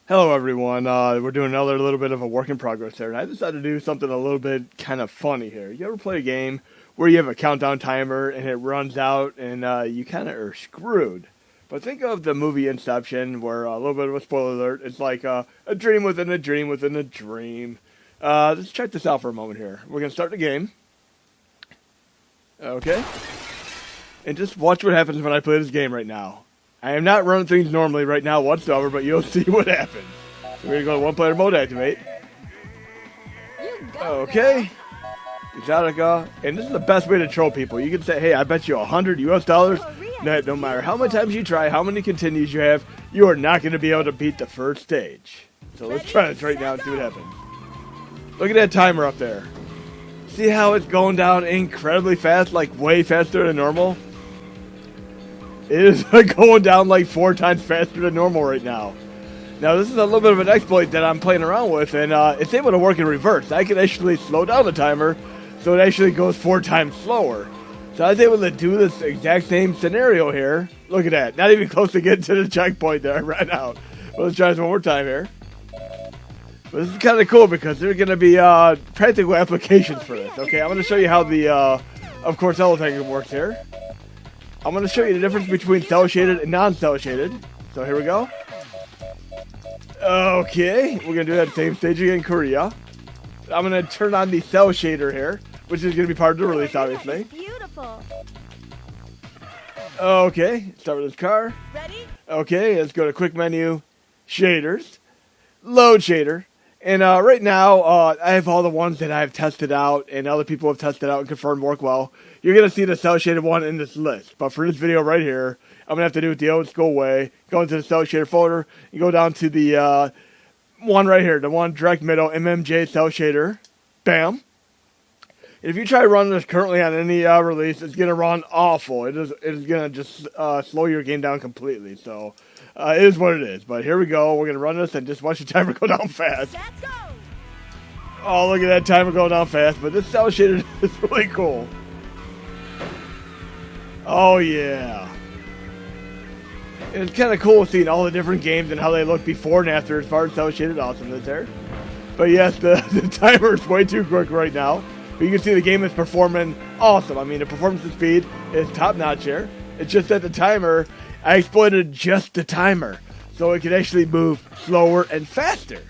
Hello everyone, we're doing another little bit of a work in progress here, and I decided to do something a little bit kind of funny here. You ever play a game where you have a countdown timer and it runs out and you kind of are screwed? But think of the movie Inception, where a little bit of a spoiler alert, it's like a dream within a dream within a dream. Let's check this out for a moment here. We're going to start the game. Okay. And just watch what happens when I play this game right now. I am not running things normally right now whatsoever, but you'll see what happens. We're going to go to one player mode, activate. Okay. Exotica. And this is the best way to troll people. You can say, hey, I bet you $100 US that no matter how many times you try, how many continues you have, you are not going to be able to beat the first stage. So let's try this right now and see what happens. Look at that timer up there. See how it's going down incredibly fast, like way faster than normal? It is going down like 4 times faster than normal right now. Now, this is a little bit of an exploit that I'm playing around with, and it's able to work in reverse. I can actually slow down the timer, so it actually goes 4 times slower. So I was able to do this exact same scenario here. Look at that. Not even close to getting to the checkpoint there. I ran out. But let's try this one more time here. But this is kind of cool because there are going to be practical applications for this. Okay, I'm going to show you how the, of course, everything works here. I'm going to show you the difference between cel shaded and non-cel shaded. So here we go. Okay, we're going to do that same stage again in Korea. I'm going to turn on the cel shader here, which is going to be part of the release, obviously. Beautiful. Okay, start with this car. Ready? Okay, let's go to quick menu, shaders, load shader. And right now, I have all the ones that I've tested out and other people have tested out and confirmed work well. You're going to see the cel shaded one in this list. But for this video right here, I'm going to have to do it the old school way. Go into the cel shader folder and go down to the one right here, the one direct middle, MMJ cel shader. Bam. And if you try running this currently on any release, it's going to run awful. It is going to just slow your game down completely. So it is what it is. But here we go. We're going to run this and just watch the timer go down fast. Let's go. Oh, look at that timer going down fast. But this cel shader is really cool. Oh, yeah. And it's kind of cool seeing all the different games and how they look before and after as far as cel shaded awesomeness there. But yes, the timer is way too quick right now. But you can see the game is performing awesome. I mean, the performance and speed is top-notch here. It's just that the timer, I exploited just the timer, so it can actually move slower and faster.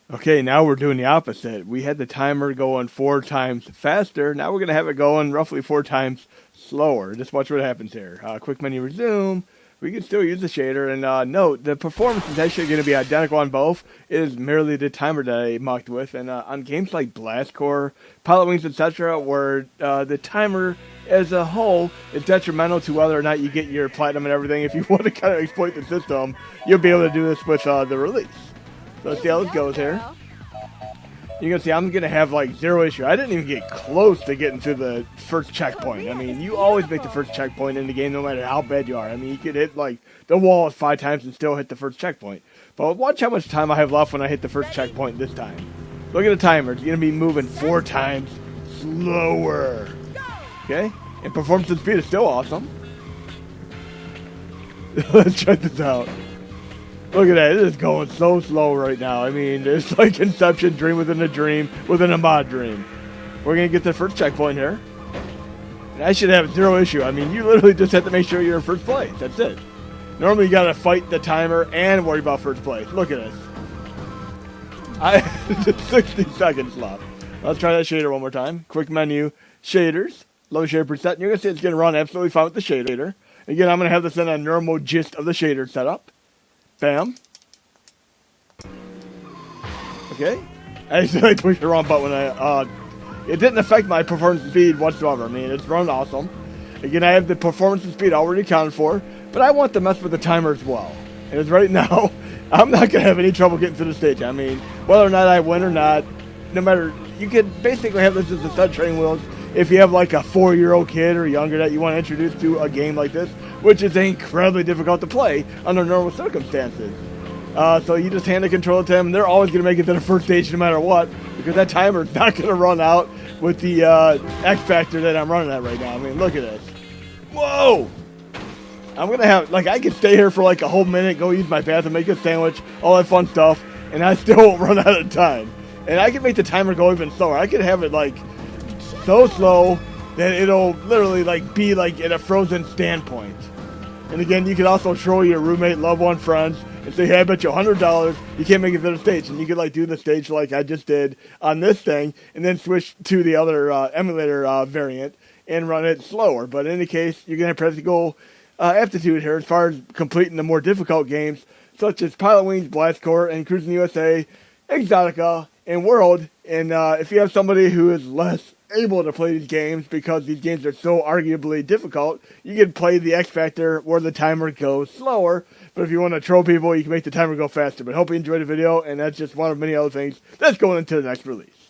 Okay, now we're doing the opposite. We had the timer going 4 times faster. Now we're going to have it going roughly 4 times slower. Just watch what happens here. Quick menu resume. We can still use the shader, and note, the performance is actually going to be identical on both. It is merely the timer that I mucked with, and on games like Blast Corps, Pilot Wings, etc., where the timer as a whole is detrimental to whether or not you get your platinum and everything. If you want to kind of exploit the system, you'll be able to do this with the release. So let's see how this goes here. You can see I'm going to have like 0 issue. I didn't even get close to getting to the first checkpoint. I mean, you always make the first checkpoint in the game no matter how bad you are. I mean, you could hit like the wall 5 times and still hit the first checkpoint. But watch how much time I have left when I hit the first checkpoint this time. Look at the timer. It's going to be moving 4 times slower. Okay? And performance and speed is still awesome. Let's check this out. Look at that, it is going so slow right now. I mean, it's like Inception, dream within a mod dream. We're going to get the first checkpoint here. And I should have 0 issue. I mean, you literally just have to make sure you're in first place. That's it. Normally, you got to fight the timer and worry about first place. Look at this. Just 60 seconds left. Let's try that shader one more time. Quick menu, shaders, low shader preset. And you're going to see it's going to run absolutely fine with the shader. Again, I'm going to have this in a normal gist of the shader setup. Bam. Okay. I accidentally pushed the wrong button when it didn't affect my performance and speed whatsoever. I mean, it's run awesome. Again, I have the performance and speed already accounted for, but I want to mess with the timer as well. And as right now, I'm not going to have any trouble getting to the stage. I mean, whether or not I win or not, no matter, you could basically have this as a set training wheels if you have like a 4-year-old kid or younger that you want to introduce to a game like this, which is incredibly difficult to play under normal circumstances. So you just hand the controller to them, and they're always going to make it to the first stage no matter what, because that timer is not going to run out with the X factor that I'm running at right now. I mean, look at this. Whoa! I'm going to have, like, I could stay here for like a whole minute, go use my bathroom, make a sandwich, all that fun stuff, and I still won't run out of time. And I can make the timer go even slower. I could have it like so slow that it'll literally like be like at a frozen standpoint. And again, you can also troll your roommate, loved one, friends, and say, hey, I bet you $100 you can't make it to the stage. And you could like do the stage like I just did on this thing, and then switch to the other emulator variant and run it slower. But in any case, you're going to have practical aptitude here as far as completing the more difficult games, such as Pilot Wings, Blast Corps, and Cruis'n USA, Exotica, and World. And if you have somebody who is less able to play these games because these games are so arguably difficult, you can play the X Factor where the timer goes slower. But if you want to troll people, you can make the timer go faster. But I hope you enjoyed the video, and that's just one of many other things that's going into the next release.